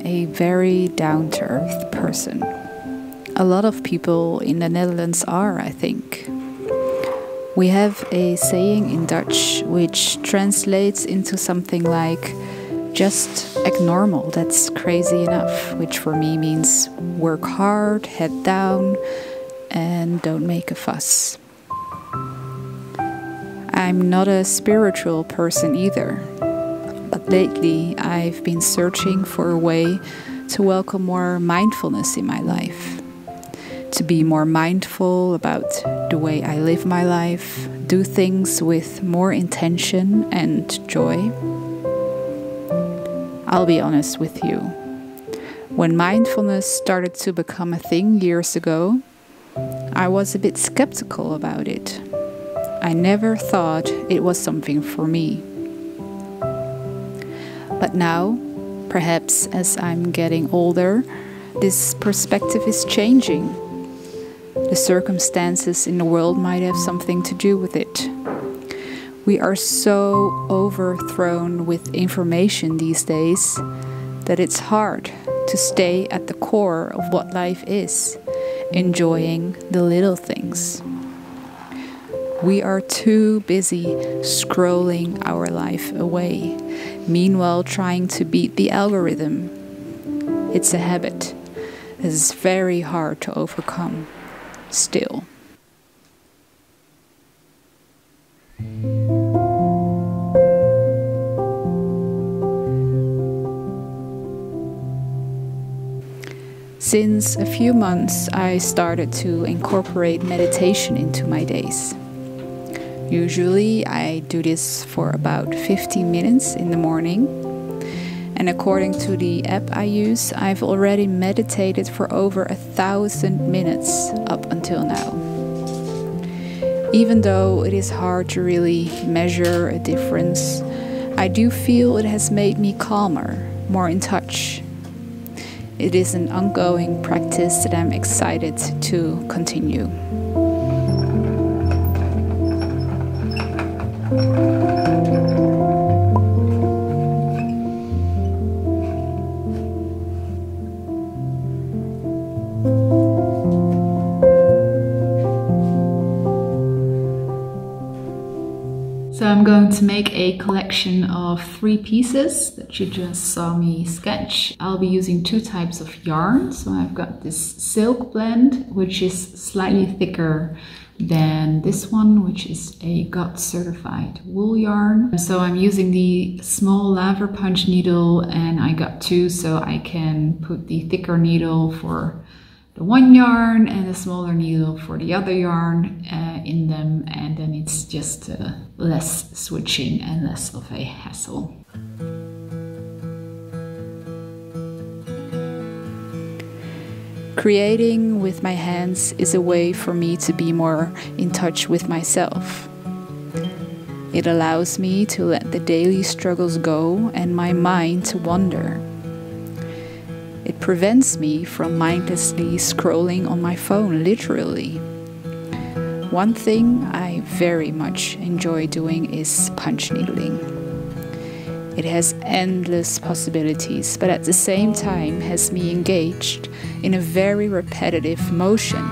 a very down-to-earth person. A lot of people in the Netherlands are, I think. We have a saying in Dutch which translates into something like, just act normal, that's crazy enough, which for me means work hard, head down, and don't make a fuss. I'm not a spiritual person either, but lately I've been searching for a way to welcome more mindfulness in my life. To be more mindful about the way I live my life, do things with more intention and joy. I'll be honest with you. When mindfulness started to become a thing years ago, I was a bit skeptical about it. I never thought it was something for me. But now, perhaps as I'm getting older, this perspective is changing. The circumstances in the world might have something to do with it. We are so overthrown with information these days that it's hard to stay at the core of what life is, enjoying the little things. We are too busy scrolling our life away, meanwhile trying to beat the algorithm. It's a habit that is very hard to overcome, still. Since a few months, I started to incorporate meditation into my days. Usually I do this for about 15 minutes in the morning, and according to the app I use, I've already meditated for over 1,000 minutes up until now. Even though it is hard to really measure a difference, I do feel it has made me calmer, more in touch. It is an ongoing practice that I'm excited to continue. So I'm going to make a collection of 3 pieces that you just saw me sketch. I'll be using 2 types of yarn. So I've got this silk blend, which is slightly thicker than this one, which is a GOT certified wool yarn. So I'm using the small laver punch needle, and I got 2 so I can put the thicker needle for the one yarn and a smaller needle for the other yarn in them, and then it's just less switching and less of a hassle. Creating with my hands is a way for me to be more in touch with myself. It allows me to let the daily struggles go and my mind to wander. It prevents me from mindlessly scrolling on my phone, literally. One thing I very much enjoy doing is punch needling. It has endless possibilities, but at the same time has me engaged in a very repetitive motion.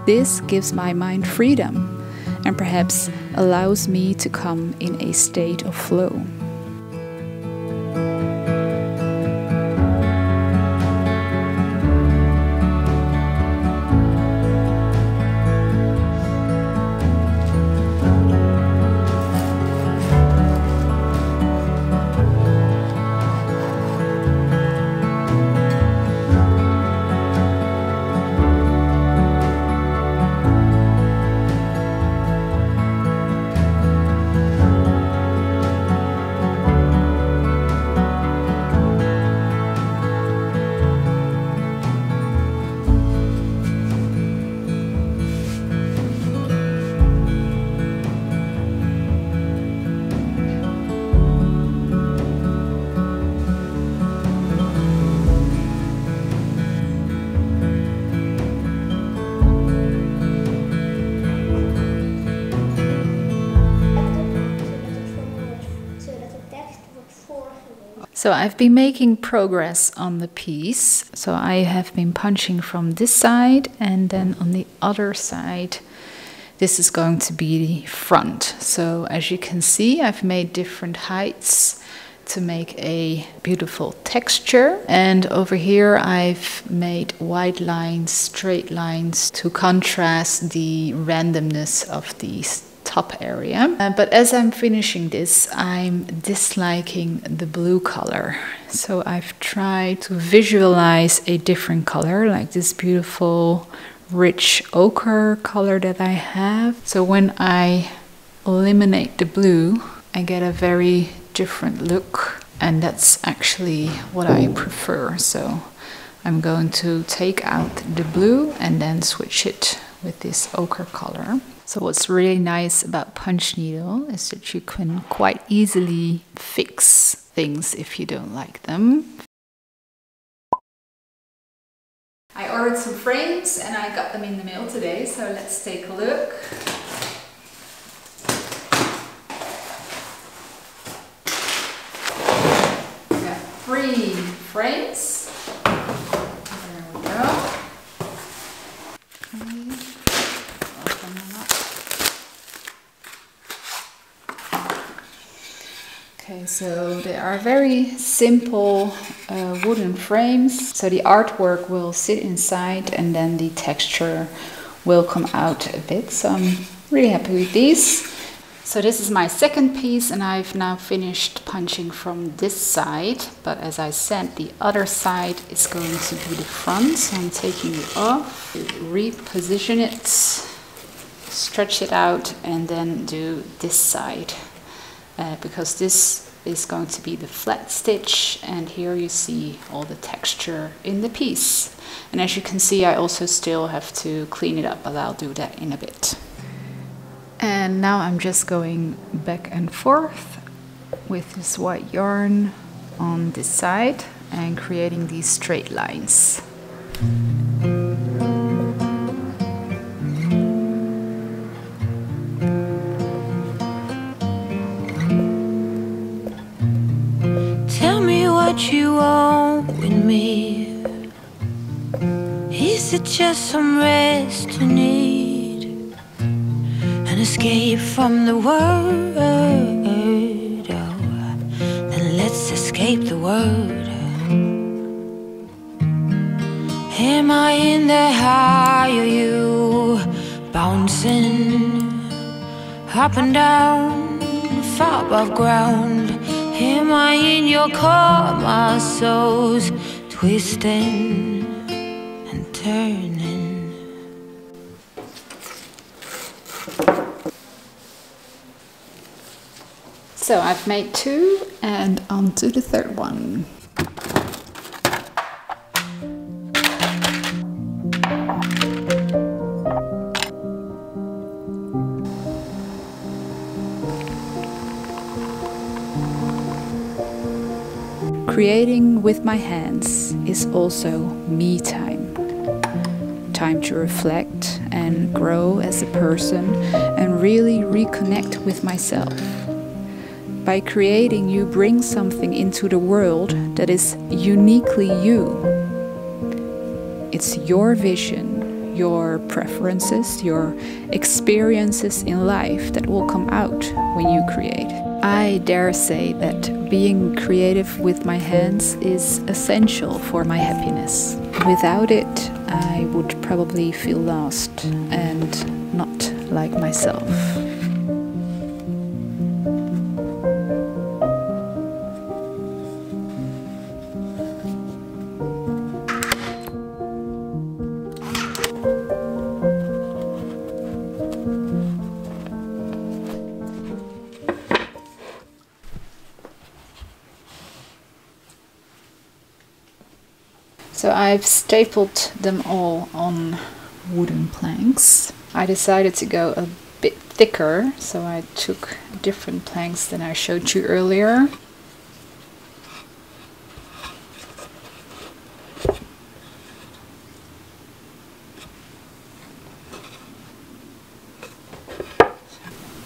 This gives my mind freedom and perhaps allows me to come in a state of flow. So I've been making progress on the piece. So I have been punching from this side, and then on the other side, this is going to be the front. So as you can see, I've made different heights to make a beautiful texture. And over here I've made wide lines, straight lines to contrast the randomness of the top area. But as I'm finishing this, I'm disliking the blue color. So I've tried to visualize a different color, like this beautiful rich ochre color that I have. So when I eliminate the blue, I get a very different look, and that's actually what I prefer. So I'm going to take out the blue and then switch it with this ochre color. So what's really nice about punch needle is that you can quite easily fix things if you don't like them. I ordered some frames and I got them in the mail today, so let's take a look. We got 3 frames. There we go. Open them up. Okay, so they are very simple wooden frames. So the artwork will sit inside and then the texture will come out a bit. So I'm really happy with these. So this is my second piece, and I've now finished punching from this side. But as I said, the other side is going to be the front. So I'm taking it off, reposition it, stretch it out, and then do this side. Because this is going to be the flat stitch, and here you see all the texture in the piece. And as you can see, I also still have to clean it up, but I'll do that in a bit. And now I'm just going back and forth with this white yarn on this side and creating these straight lines. What you want with me? Is it just some rest you need? An escape from the world? Oh, then let's escape the world. Am I in the high? Are you bouncing up and down, far above ground? Am I in your car? My soul's twisting and turning. So I've made 2 and on to the third one. Creating with my hands is also me time. Time to reflect and grow as a person and really reconnect with myself. By creating, you bring something into the world that is uniquely you. It's your vision, your preferences, your experiences in life that will come out when you create. I dare say that being creative with my hands is essential for my happiness. Without it, I would probably feel lost and not like myself. So I've stapled them all on wooden planks. I decided to go a bit thicker, so I took different planks than I showed you earlier.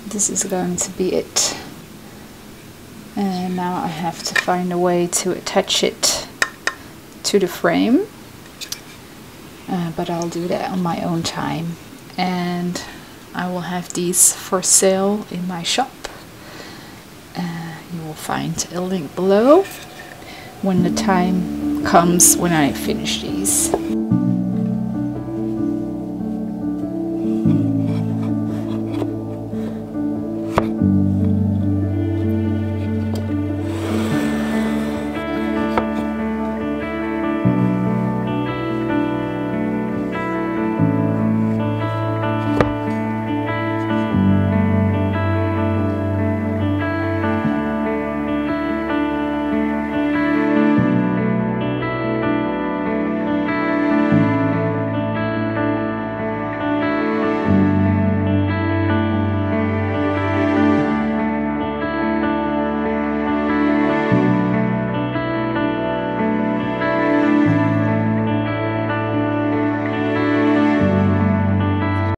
This is going to be it. And now I have to find a way to attach it to the frame, but I'll do that on my own time. And I will have these for sale in my shop. You will find a link below when the time comes when I finish these.